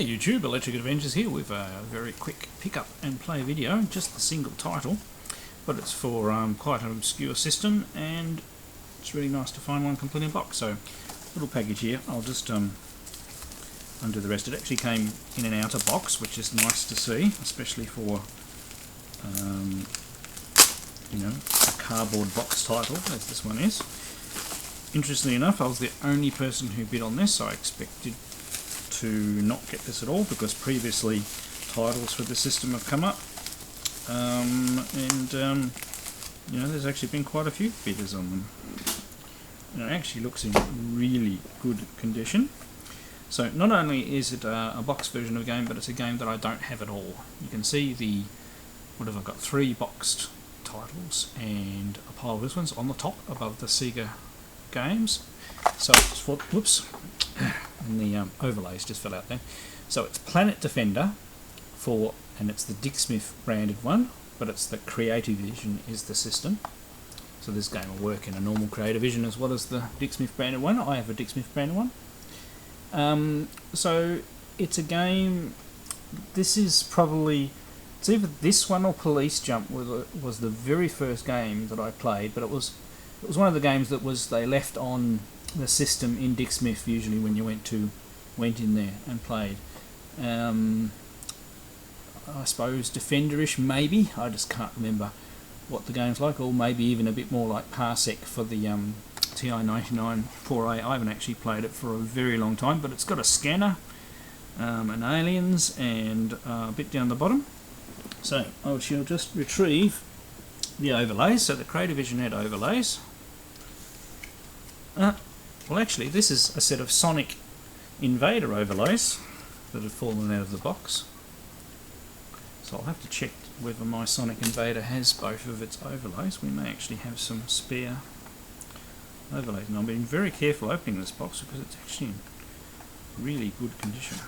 Hey YouTube, Electric Adventures here with a very quick pick up and play video, just the single title, but it's for quite an obscure system and it's really nice to find one complete in box. So, little package here, I'll just undo the rest. It actually came in an outer box, which is nice to see, especially for you know, a cardboard box title, as this one is. Interestingly enough, I was the only person who bid on this. I expected to not get this at all because previously titles for the system have come up, you know, there's actually been quite a few bidders on them. And it actually looks in really good condition. So not only is it a box version of a game, but it's a game that I don't have at all. You can see the, what have I got, 3 boxed titles and a pile of this ones on the top above the Sega games. So it's for, whoops, and the overlays just fell out there. So it's Planet Defender for, and it's the Dick Smith branded one, but it's the Creativision is the system. So this game will work in a normal Creativision as well as the Dick Smith branded one. I have a Dick Smith branded one. So it's a game, this is probably, it's either this one or Police Jump was the very first game that I played, but it was one of the games that was, they left on the system in Dick Smith usually when you went in there and played. I suppose Defenderish maybe, I just can't remember what the game's like, or maybe even a bit more like Parsec for the TI-99 4A. I haven't actually played it for a very long time, but it's got a scanner, and aliens, and a bit down the bottom. So I shall just retrieve the overlays. So the Creativision had overlays. Well, actually, this is a set of Sonic Invader overlays that have fallen out of the box. So I'll have to check whether my Sonic Invader has both of its overlays. We may actually have some spare overlays. And I'm being very careful opening this box because it's actually in really good condition.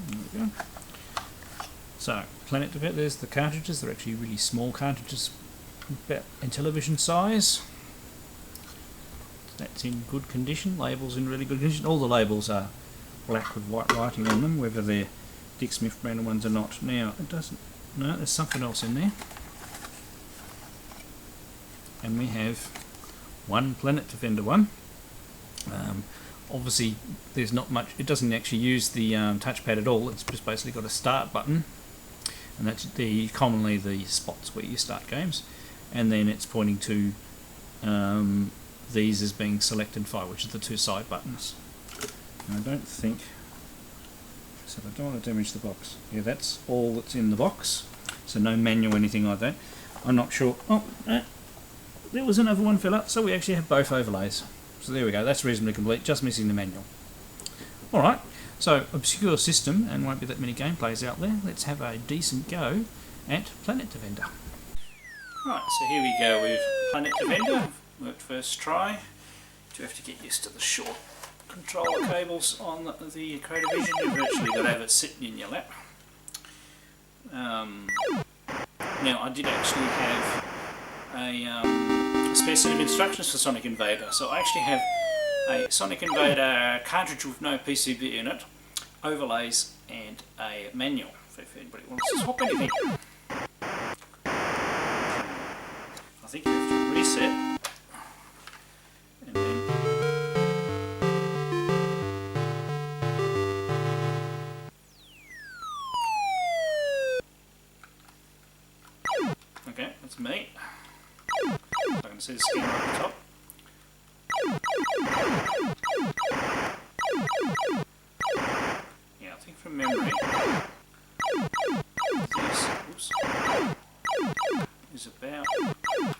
There we go. So, Planet Defender, there's the cartridges. They're actually really small cartridges, about in television size. That's in good condition. Labels in really good condition. All the labels are black with white writing on them, whether they're Dick Smith branded ones or not. Now, it doesn't, no, there's something else in there. And we have one Planet Defender one. Obviously, there's not much, it doesn't actually use the touchpad at all. It's just basically got a start button, and that's commonly the spots where you start games, and then it's pointing to these as being select and fire, which are the 2 side buttons. And I don't think, so I don't want to damage the box. Yeah, that's all that's in the box, so no manual or anything like that. I'm not sure. Oh, there was another one fell out, so we actually have both overlays. So there we go, that's reasonably complete, just missing the manual. Alright, so obscure system and won't be that many gameplays out there. Let's have a decent go at Planet Defender. Right, so here we go with Planet Defender. Worked first try. You have to get used to the short controller cables on the Creativision. You've actually got to have it sitting in your lap. Now I did actually have a spare set of instructions for Sonic Invader. So I actually have a Sonic Invader cartridge with no PCB in it, overlays, and a manual for if anybody wants to swap anything. I think you have to reset. And then okay, that's me. I can see the skin right at the top. Yeah, I think from memory, this, oops, is about,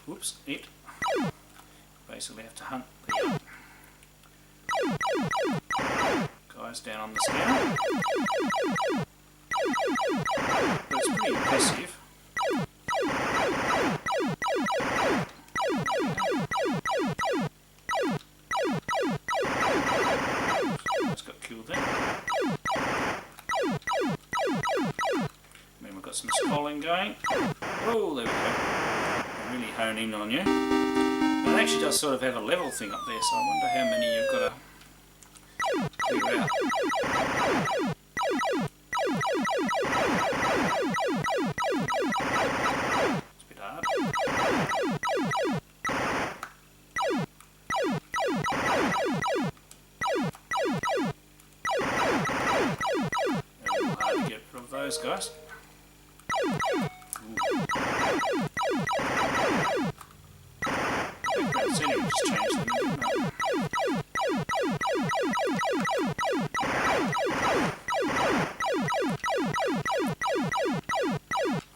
whoops, it. Basically have to hunt the guys down on the scanner. But it's pretty impressive. Just got killed there. Then we've got some scrolling going. Oh, there we go. Really hone in on you. Now it actually does sort of have a level thing up there, so I wonder how many you've got to clear out. It's a bit hard. A little hard to get rid of those guys. Background scenery just changed them, didn't it?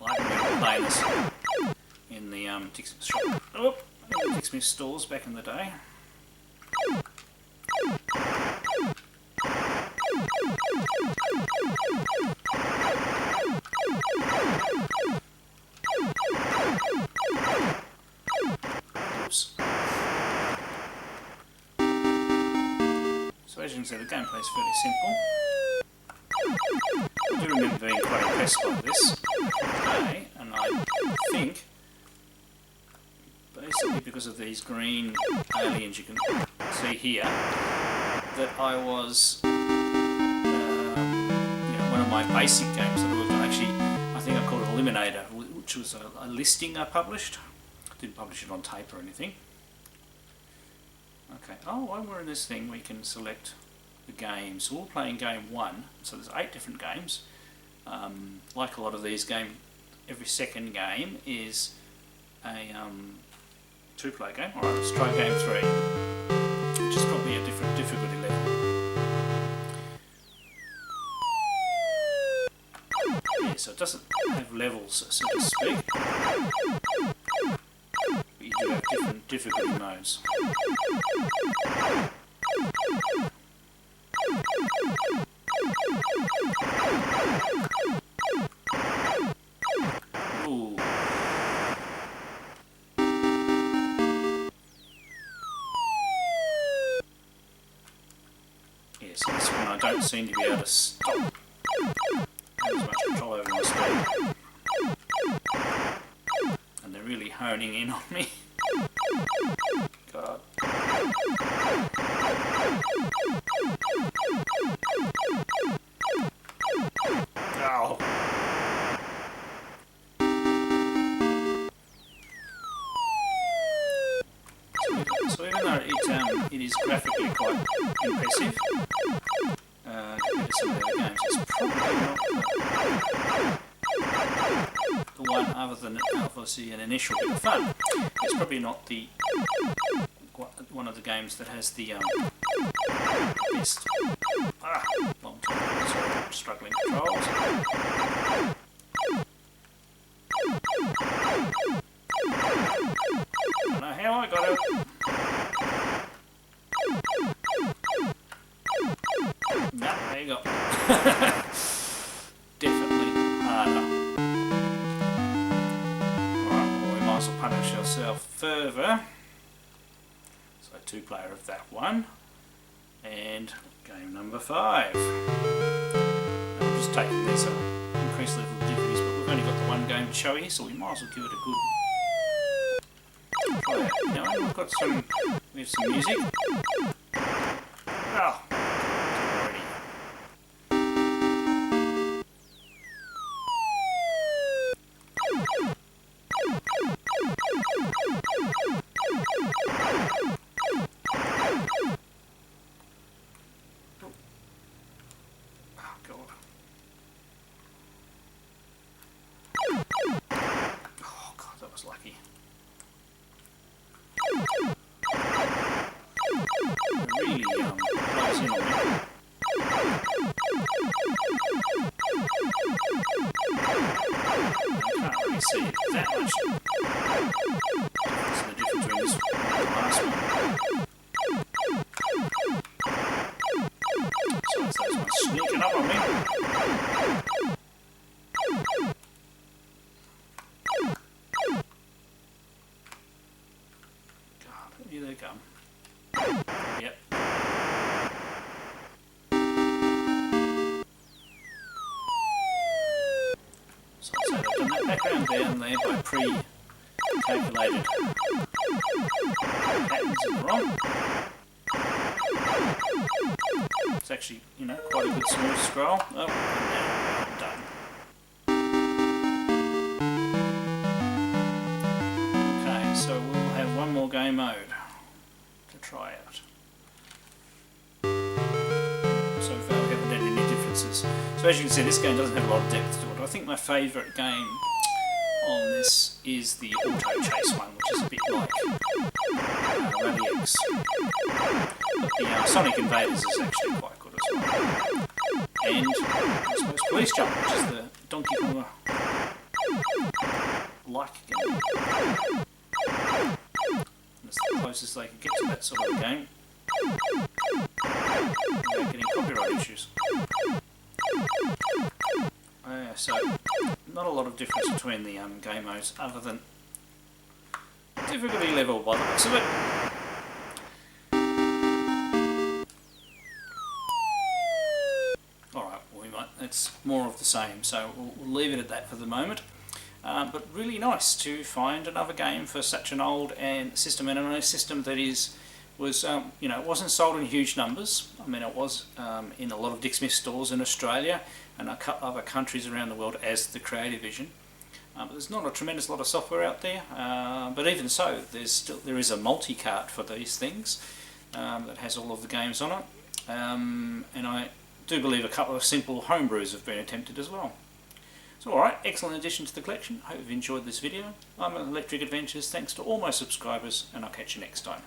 Well, I remember playing this in the Dick Smith shop. Oh, in the Dick Smith stores back in the day. Oops. So as you can see, the gameplay is fairly simple. I do remember being quite impressed by this today, and I think basically because of these green aliens you can see here, that I was one of my basic games that I worked on, actually I think I called it Eliminator, which was a listing I published. I didn't publish it on tape or anything. Okay, oh, while we're in this thing we can select the games. So we're playing game 1, so there's 8 different games. Like a lot of these games, every second game is a 2-player game. Alright, let's try game 3, which is probably a different difficulty level. Yeah, so it doesn't have levels, so to speak, but you do have different difficulty modes. Ooh. Yes, this one I don't seem to be able to stop. There's much control over my speed. And they're really honing in on me. God. Oh. So even though it is graphically quite impressive compared to some of the other games, it's probably not the one, other than obviously an initial bit of fun. It's probably not the one of the games that has the best long-term struggling controls. I don't know how I got it. No, there you go. Definitely harder. Alright, well, we might as well punish ourselves further. So 2-player of that one. And game number 5. I'm just taking these increased level of difficulties, but we've only got the one game to show here, so we might as well give it a good try. Now we've got we have some music. Oh, already. Oh God. Oh God, that was lucky. Really close in on me. I can't really see it that much. What's the difference between this one and the last one? So it's those ones sneaking up on me. God, here they come. Yep. So I'd say they've done that background down there by calculated patterns in the ROM. It's actually, you know, quite a good smooth scroll. Oh, and now I'm done. Okay, so we'll have one more game mode to try out. So far we haven't had any differences. So as you can see, this game doesn't have a lot of depth to it. I think my favourite game on this is the auto chase one, which is a bit like Rally X. But the Sonic Invaders is actually quite good as well. And I suppose Police Jump, which is the Donkey Kong like game. That's the closest they could get to that sort of game without getting copyright issues. So, not a lot of difference between the game modes other than difficulty level by the looks of it. Alright, it's more of the same, so we'll leave it at that for the moment. But really nice to find another game for such an old system, and a system that was you know, it wasn't sold in huge numbers. I mean, it was in a lot of Dick Smith stores in Australia and a couple other countries around the world as the Creativision. But there's not a tremendous lot of software out there. But even so, there is a multi-cart for these things that has all of the games on it. And I do believe a couple of simple homebrews have been attempted as well. So alright, excellent addition to the collection. Hope you've enjoyed this video. I'm Electric Adventures. Thanks to all my subscribers, and I'll catch you next time.